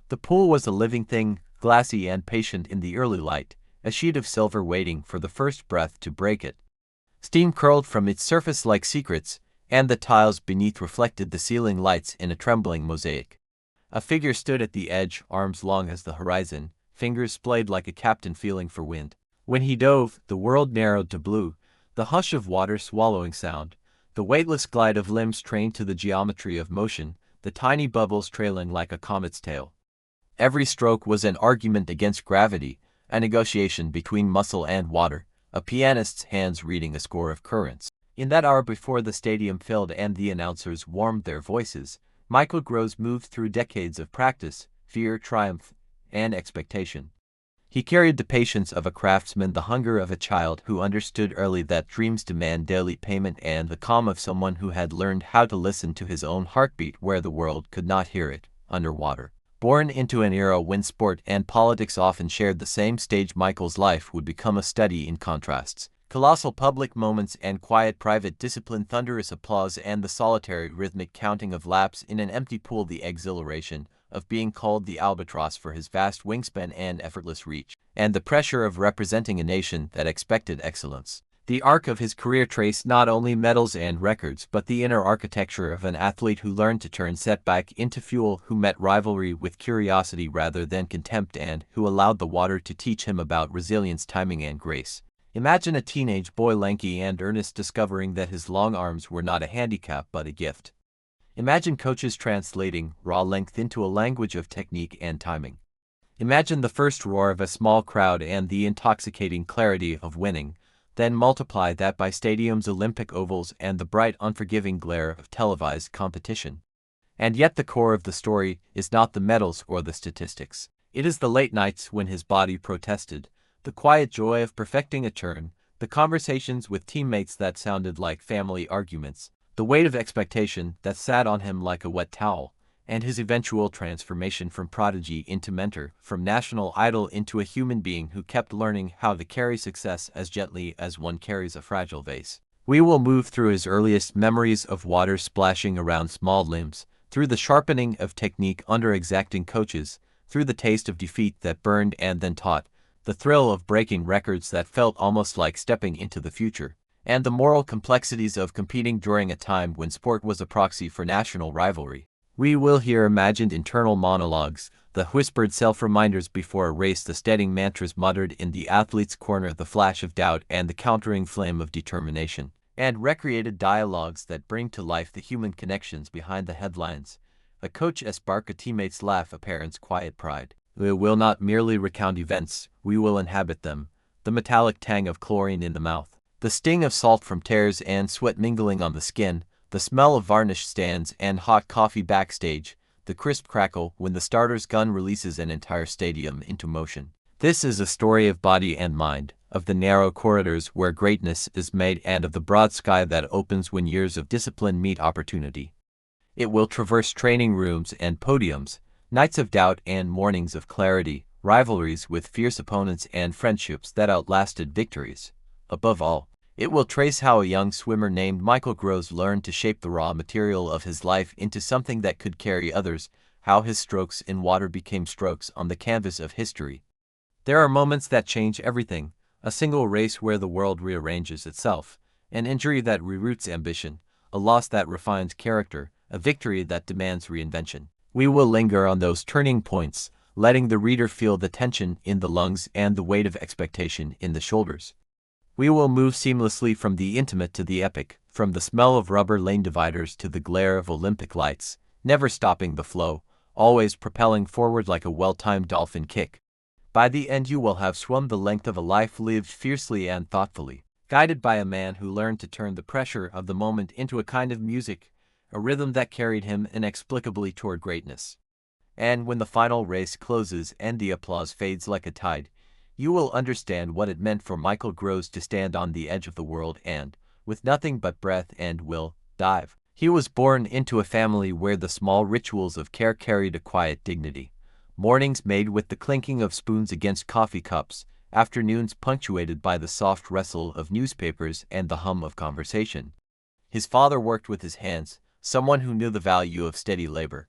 The pool was a living thing, glassy and patient in the early light, a sheet of silver waiting for the first breath to break it. Steam curled from its surface like secrets, and the tiles beneath reflected the ceiling lights in a trembling mosaic. A figure stood at the edge, arms long as the horizon, fingers splayed like a captain feeling for wind. When he dove, the world narrowed to blue, the hush of water swallowing sound, the weightless glide of limbs trained to the geometry of motion, the tiny bubbles trailing like a comet's tail. Every stroke was an argument against gravity, a negotiation between muscle and water, a pianist's hands reading a score of currents. In that hour before the stadium filled and the announcers warmed their voices, Michael Groves moved through decades of practice, fear, triumph, and expectation. He carried the patience of a craftsman, the hunger of a child who understood early that dreams demand daily payment, and the calm of someone who had learned how to listen to his own heartbeat where the world could not hear it, underwater. Born into an era when sport and politics often shared the same stage, Michael's life would become a study in contrasts. Colossal public moments and quiet private discipline, thunderous applause and the solitary rhythmic counting of laps in an empty pool, the exhilaration of being called the Albatross for his vast wingspan and effortless reach, and the pressure of representing a nation that expected excellence. The arc of his career traced not only medals and records but the inner architecture of an athlete who learned to turn setback into fuel, who met rivalry with curiosity rather than contempt, and who allowed the water to teach him about resilience, timing, and grace. Imagine a teenage boy, lanky and earnest, discovering that his long arms were not a handicap but a gift. Imagine coaches translating raw length into a language of technique and timing. Imagine the first roar of a small crowd and the intoxicating clarity of winning. Then multiply that by stadiums, Olympic ovals, and the bright, unforgiving glare of televised competition. And yet the core of the story is not the medals or the statistics. It is the late nights when his body protested, the quiet joy of perfecting a turn, the conversations with teammates that sounded like family arguments, the weight of expectation that sat on him like a wet towel, and his eventual transformation from prodigy into mentor, from national idol into a human being who kept learning how to carry success as gently as one carries a fragile vase. We will move through his earliest memories of water splashing around small limbs, through the sharpening of technique under exacting coaches, through the taste of defeat that burned and then taught, the thrill of breaking records that felt almost like stepping into the future, and the moral complexities of competing during a time when sport was a proxy for national rivalry. We will hear imagined internal monologues, the whispered self-reminders before a race, the steadying mantras muttered in the athlete's corner, the flash of doubt and the countering flame of determination, and recreated dialogues that bring to life the human connections behind the headlines. A coach's spark, a teammate's laugh, a parent's quiet pride. We will not merely recount events, we will inhabit them. The metallic tang of chlorine in the mouth, the sting of salt from tears and sweat mingling on the skin, the smell of varnished stands and hot coffee backstage, the crisp crackle when the starter's gun releases an entire stadium into motion. This is a story of body and mind, of the narrow corridors where greatness is made, and of the broad sky that opens when years of discipline meet opportunity. It will traverse training rooms and podiums, nights of doubt and mornings of clarity, rivalries with fierce opponents and friendships that outlasted victories. Above all, it will trace how a young swimmer named Michael Groves learned to shape the raw material of his life into something that could carry others, how his strokes in water became strokes on the canvas of history. There are moments that change everything, a single race where the world rearranges itself, an injury that reroots ambition, a loss that refines character, a victory that demands reinvention. We will linger on those turning points, letting the reader feel the tension in the lungs and the weight of expectation in the shoulders. We will move seamlessly from the intimate to the epic, from the smell of rubber lane dividers to the glare of Olympic lights, never stopping the flow, always propelling forward like a well-timed dolphin kick. By the end you will have swum the length of a life lived fiercely and thoughtfully, guided by a man who learned to turn the pressure of the moment into a kind of music, a rhythm that carried him inexplicably toward greatness. And when the final race closes and the applause fades like a tide, you will understand what it meant for Michael Groves to stand on the edge of the world and, with nothing but breath and will, dive. He was born into a family where the small rituals of care carried a quiet dignity. Mornings made with the clinking of spoons against coffee cups, afternoons punctuated by the soft rustle of newspapers and the hum of conversation. His father worked with his hands, someone who knew the value of steady labor.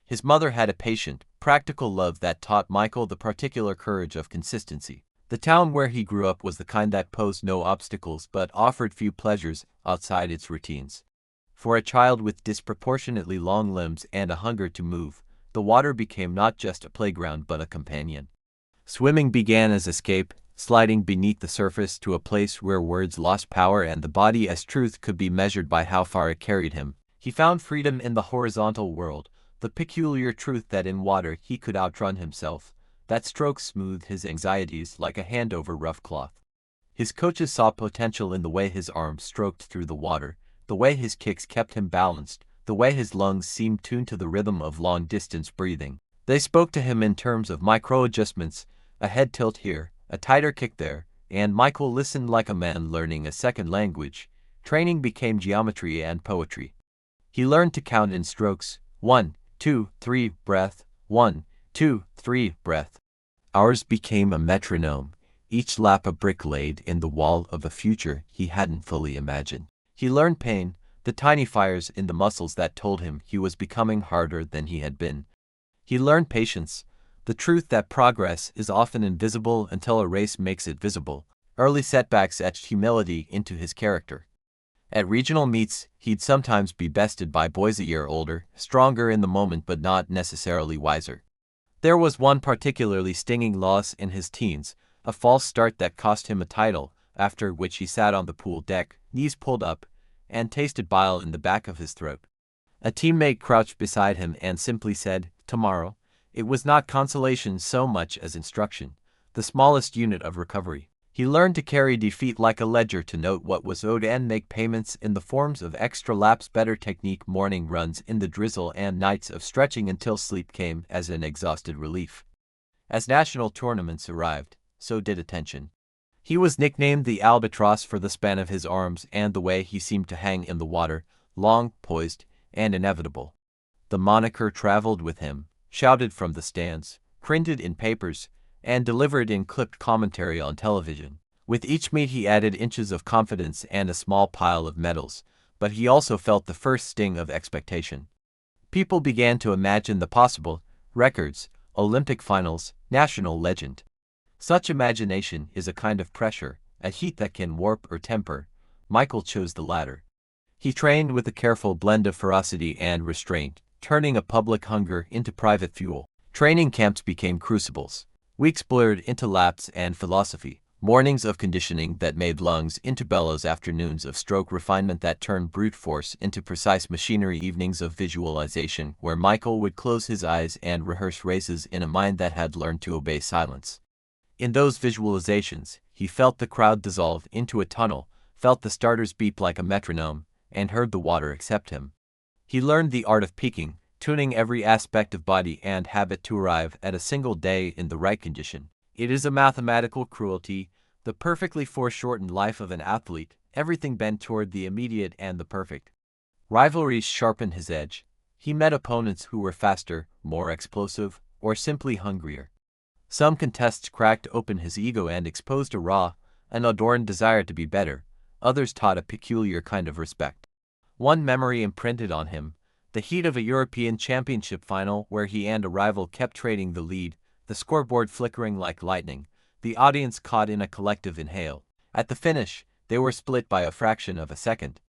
His mother had a patient, practical love that taught Michael the particular courage of consistency. The town where he grew up was the kind that posed no obstacles but offered few pleasures outside its routines. For a child with disproportionately long limbs and a hunger to move, the water became not just a playground but a companion. Swimming began as escape, sliding beneath the surface to a place where words lost power and the body as truth could be measured by how far it carried him. He found freedom in the horizontal world, the peculiar truth that in water he could outrun himself, that strokes smoothed his anxieties like a hand over rough cloth. His coaches saw potential in the way his arms stroked through the water, the way his kicks kept him balanced, the way his lungs seemed tuned to the rhythm of long-distance breathing. They spoke to him in terms of micro-adjustments, a head tilt here, a tighter kick there, and Michael listened like a man learning a second language. Training became geometry and poetry. He learned to count in strokes, 1, 2, 3, breath, 1, 2, 3, breath. Ours became a metronome, each lap a brick laid in the wall of a future he hadn't fully imagined. He learned pain, the tiny fires in the muscles that told him he was becoming harder than he had been. He learned patience, the truth that progress is often invisible until a race makes it visible. Early setbacks etched humility into his character. At regional meets, he'd sometimes be bested by boys a year older, stronger in the moment but not necessarily wiser. There was one particularly stinging loss in his teens, a false start that cost him a title, after which he sat on the pool deck, knees pulled up, and tasted bile in the back of his throat. A teammate crouched beside him and simply said, "Tomorrow." It was not consolation so much as instruction, the smallest unit of recovery. He learned to carry defeat like a ledger, to note what was owed and make payments in the forms of extra laps, better technique, morning runs in the drizzle, and nights of stretching until sleep came as an exhausted relief. As national tournaments arrived, so did attention. He was nicknamed the Albatross for the span of his arms and the way he seemed to hang in the water, long, poised, and inevitable. The moniker traveled with him, shouted from the stands, printed in papers, and delivered in clipped commentary on television. With each meet he added inches of confidence and a small pile of medals, but he also felt the first sting of expectation. People began to imagine the possible: records, Olympic finals, national legend. Such imagination is a kind of pressure, a heat that can warp or temper. Michael chose the latter. He trained with a careful blend of ferocity and restraint, turning a public hunger into private fuel. Training camps became crucibles. Weeks blurred into laps and philosophy, mornings of conditioning that made lungs into bellows, afternoons of stroke refinement that turned brute force into precise machinery, evenings of visualization where Michael would close his eyes and rehearse races in a mind that had learned to obey silence. In those visualizations, he felt the crowd dissolve into a tunnel, felt the starters beep like a metronome, and heard the water accept him. He learned the art of peaking, tuning every aspect of body and habit to arrive at a single day in the right condition. It is a mathematical cruelty, the perfectly foreshortened life of an athlete, everything bent toward the immediate and the perfect. Rivalries sharpened his edge. He met opponents who were faster, more explosive, or simply hungrier. Some contests cracked open his ego and exposed a raw, unadorned desire to be better. Others taught a peculiar kind of respect. One memory imprinted on him: the heat of a European Championship final where he and a rival kept trading the lead, the scoreboard flickering like lightning, the audience caught in a collective inhale. At the finish, they were split by a fraction of a second.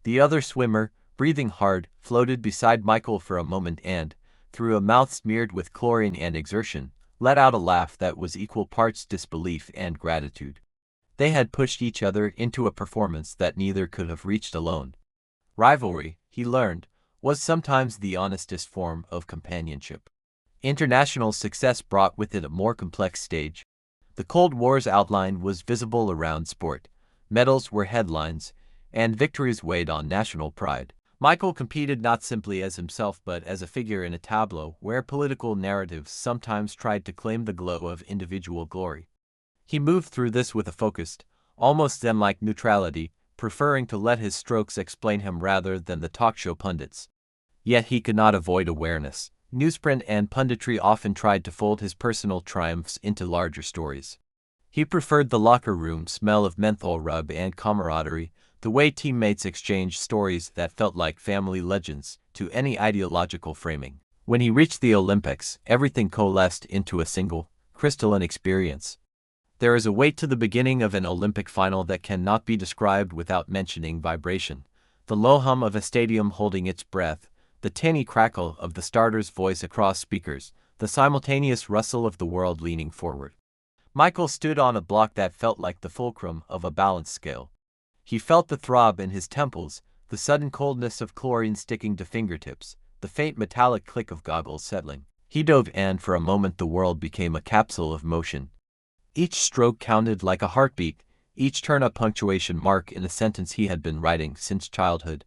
The other swimmer, breathing hard, floated beside Michael for a moment and, through a mouth smeared with chlorine and exertion, let out a laugh that was equal parts disbelief and gratitude. They had pushed each other into a performance that neither could have reached alone. Rivalry, he learned, was sometimes the honestest form of companionship. International success brought with it a more complex stage. The Cold War's outline was visible around sport. Medals were headlines, and victories weighed on national pride. Michael competed not simply as himself but as a figure in a tableau where political narratives sometimes tried to claim the glow of individual glory. He moved through this with a focused, almost zen-like neutrality, preferring to let his strokes explain him rather than the talk show pundits. Yet he could not avoid awareness. Newsprint and punditry often tried to fold his personal triumphs into larger stories. He preferred the locker room smell of menthol rub and camaraderie, the way teammates exchanged stories that felt like family legends, to any ideological framing. When he reached the Olympics, everything coalesced into a single, crystalline experience. There is a weight to the beginning of an Olympic final that cannot be described without mentioning vibration. The low hum of a stadium holding its breath, the tinny crackle of the starter's voice across speakers, the simultaneous rustle of the world leaning forward. Michael stood on a block that felt like the fulcrum of a balance scale. He felt the throb in his temples, the sudden coldness of chlorine sticking to fingertips, the faint metallic click of goggles settling. He dove, and for a moment the world became a capsule of motion. Each stroke counted like a heartbeat, each turn a punctuation mark in a sentence he had been writing since childhood.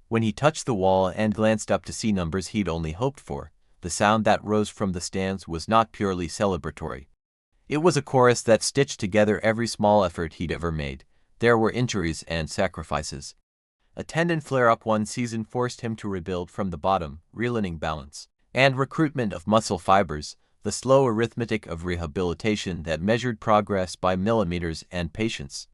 When he touched the wall and glanced up to see numbers he'd only hoped for, the sound that rose from the stands was not purely celebratory. It was a chorus that stitched together every small effort he'd ever made. There were injuries and sacrifices. A tendon flare-up one season forced him to rebuild from the bottom, relearning balance, and recruitment of muscle fibers, the slow arithmetic of rehabilitation that measured progress by millimeters and patience.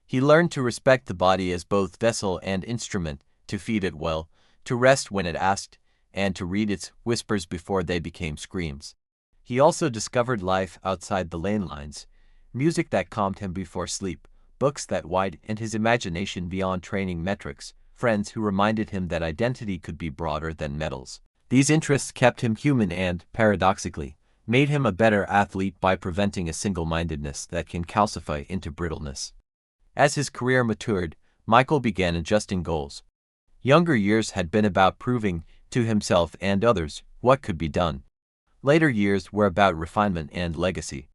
He learned to respect the body as both vessel and instrument, to feed it well, to rest when it asked, and to read its whispers before they became screams. He also discovered life outside the lane lines, music that calmed him before sleep, books that widened his imagination beyond training metrics, friends who reminded him that identity could be broader than medals. These interests kept him human and, paradoxically, made him a better athlete by preventing a single-mindedness that can calcify into brittleness. As his career matured, Michael began adjusting goals. Younger years had been about proving, to himself and others, what could be done. Later years were about refinement and legacy.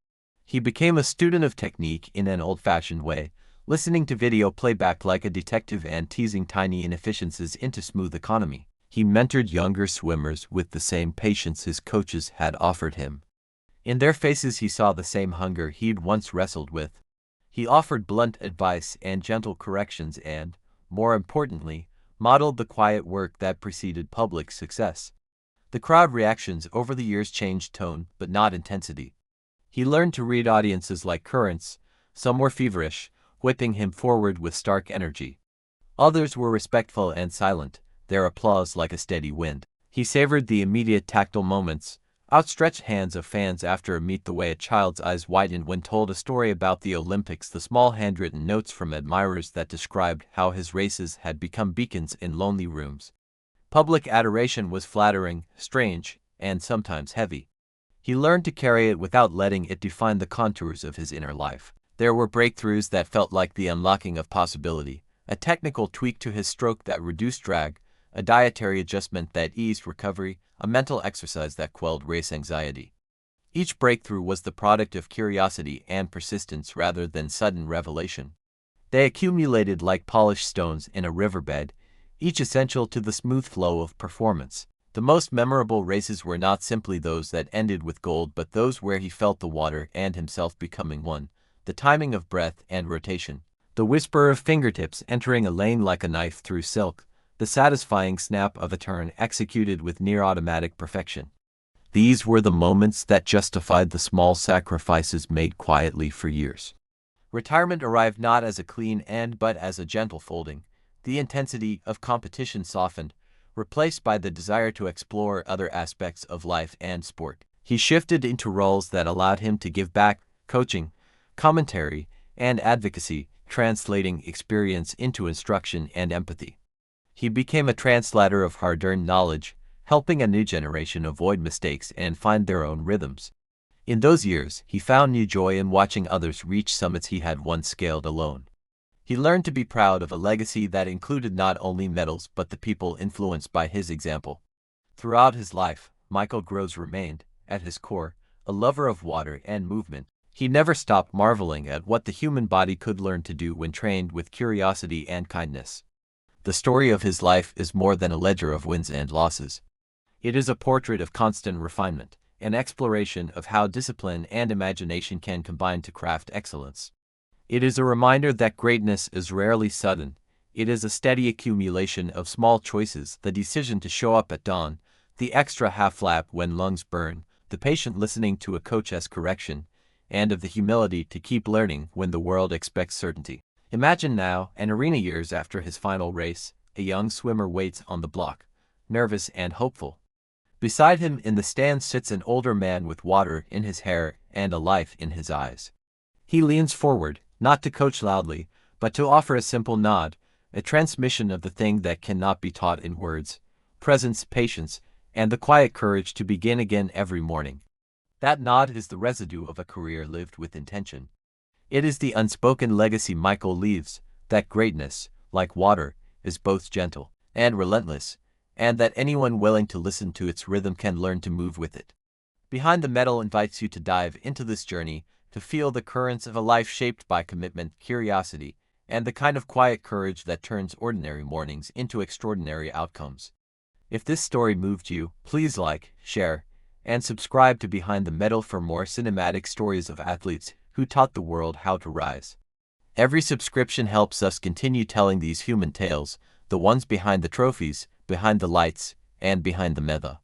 He became a student of technique in an old-fashioned way, listening to video playback like a detective and teasing tiny inefficiencies into smooth economy. He mentored younger swimmers with the same patience his coaches had offered him. In their faces he saw the same hunger he'd once wrestled with. He offered blunt advice and gentle corrections and, more importantly, modeled the quiet work that preceded public success. The crowd reactions over the years changed tone, but not intensity. He learned to read audiences like currents. Some were feverish, whipping him forward with stark energy. Others were respectful and silent, their applause like a steady wind. He savored the immediate tactile moments, outstretched hands of fans after a meet, the way a child's eyes widened when told a story about the Olympics, the small handwritten notes from admirers that described how his races had become beacons in lonely rooms. Public adoration was flattering, strange, and sometimes heavy. He learned to carry it without letting it define the contours of his inner life. There were breakthroughs that felt like the unlocking of possibility, a technical tweak to his stroke that reduced drag, a dietary adjustment that eased recovery, a mental exercise that quelled race anxiety. Each breakthrough was the product of curiosity and persistence rather than sudden revelation. They accumulated like polished stones in a riverbed, each essential to the smooth flow of performance. The most memorable races were not simply those that ended with gold, but those where he felt the water and himself becoming one, the timing of breath and rotation, the whisper of fingertips entering a lane like a knife through silk, the satisfying snap of a turn executed with near-automatic perfection. These were the moments that justified the small sacrifices made quietly for years. Retirement arrived not as a clean end but as a gentle folding. The intensity of competition softened, replaced by the desire to explore other aspects of life and sport. He shifted into roles that allowed him to give back: coaching, commentary, and advocacy, translating experience into instruction and empathy. He became a translator of hard-earned knowledge, helping a new generation avoid mistakes and find their own rhythms. In those years, he found new joy in watching others reach summits he had once scaled alone. He learned to be proud of a legacy that included not only medals but the people influenced by his example. Throughout his life, Michael Groves remained, at his core, a lover of water and movement. He never stopped marveling at what the human body could learn to do when trained with curiosity and kindness. The story of his life is more than a ledger of wins and losses. It is a portrait of constant refinement, an exploration of how discipline and imagination can combine to craft excellence. It is a reminder that greatness is rarely sudden. It is a steady accumulation of small choices: the decision to show up at dawn, the extra half lap when lungs burn, the patient listening to a coach's correction, and of the humility to keep learning when the world expects certainty. Imagine now, an arena years after his final race, a young swimmer waits on the block, nervous and hopeful. Beside him in the stand sits an older man with water in his hair and a life in his eyes. He leans forward, not to coach loudly, but to offer a simple nod, a transmission of the thing that cannot be taught in words: presence, patience, and the quiet courage to begin again every morning. That nod is the residue of a career lived with intention. It is the unspoken legacy Michael leaves, that greatness, like water, is both gentle and relentless, and that anyone willing to listen to its rhythm can learn to move with it. Behind the Medal invites you to dive into this journey, to feel the currents of a life shaped by commitment, curiosity, and the kind of quiet courage that turns ordinary mornings into extraordinary outcomes. If this story moved you, please like, share, and subscribe to Behind the Medal for more cinematic stories of athletes who taught the world how to rise. Every subscription helps us continue telling these human tales, the ones behind the trophies, behind the lights, and behind the medal.